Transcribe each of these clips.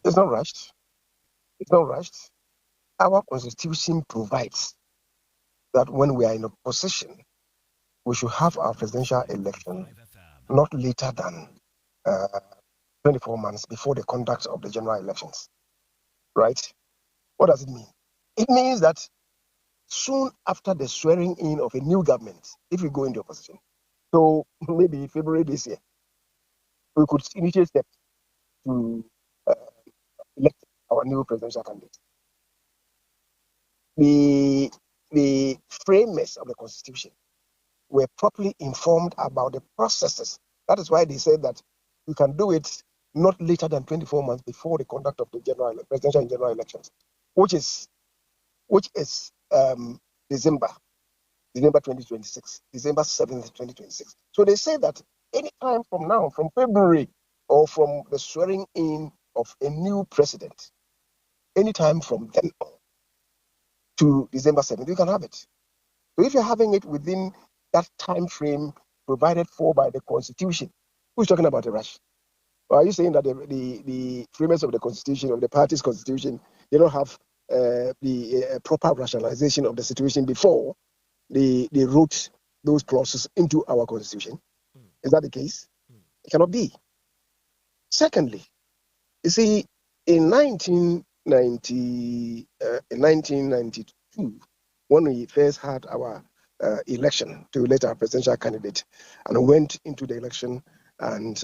It's not rushed. It's not rushed. Our constitution provides that when we are in a position, we should have our presidential election not later than 24 months before the conduct of the general elections. Right? What does it mean? It means that soon after the swearing in of a new government, if we go into opposition, so maybe February this year, we could initiate steps to elect our new presidential candidate. The framers of the constitution were properly informed about the processes. That is why they said that you can do it not later than 24 months before the conduct of the presidential and general elections, which is December 2026, December 7th, 2026. So they say that any time from now, from February, or from the swearing in of a new president, anytime from then on to December 7th, you can have it. So if you're having it within that time frame provided for by the Constitution, who's talking about a rush? Or are you saying that the framers of the Constitution, of the party's Constitution, they don't have the proper rationalization of the situation before they wrote those clauses into our Constitution? Is that the case? It cannot be. Secondly, you see, in 1992, when we first had our election to elect our presidential candidate, and went into the election and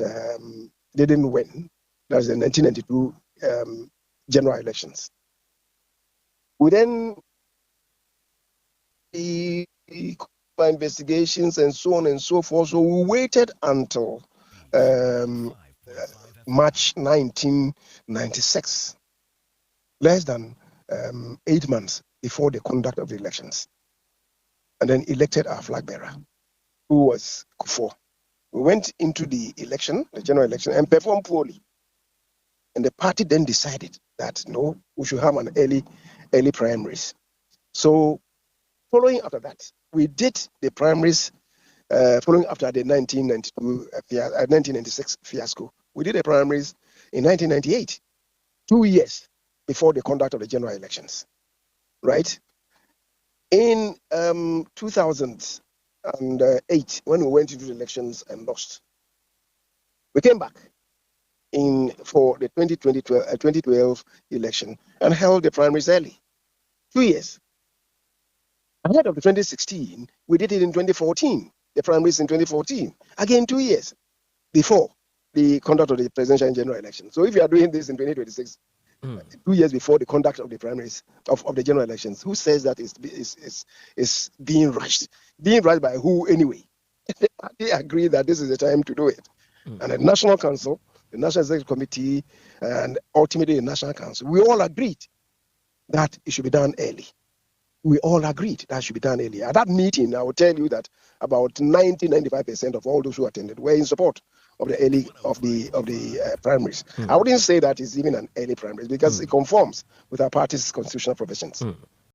didn't win. That was the 1992 general elections. We then the investigations and so on and so forth. So we waited until March 1996, less than 8 months before the conduct of the elections, and then elected our flagbearer, who was Kufuor. We went into the election, the general election, and performed poorly. And the party then decided that no, we should have an early primaries. So following after that, we did the primaries. Following after the 1996 fiasco, we did the primaries in 1998, 2 years before the conduct of the general elections, right? In 2008, when we went into the elections and lost, we came back for the 2012 election and held the primaries early, 2 years. Ahead of the 2016, we did it in 2014, the primaries in 2014, again 2 years before the conduct of the presidential and general election. So if you are doing this in 2026, 2 years before the conduct of the primaries of the general elections, who says that is being rushed? Being rushed by who anyway? They agree that this is the time to do it. And the National Council, the National Executive Committee, and ultimately the National Council, we all agreed that it should be done early. We all agreed that should be done early. At that meeting, I will tell you that about 95% of all those who attended were in support of the primaries. I wouldn't say that it's even an early primaries because it conforms with our party's constitutional provisions.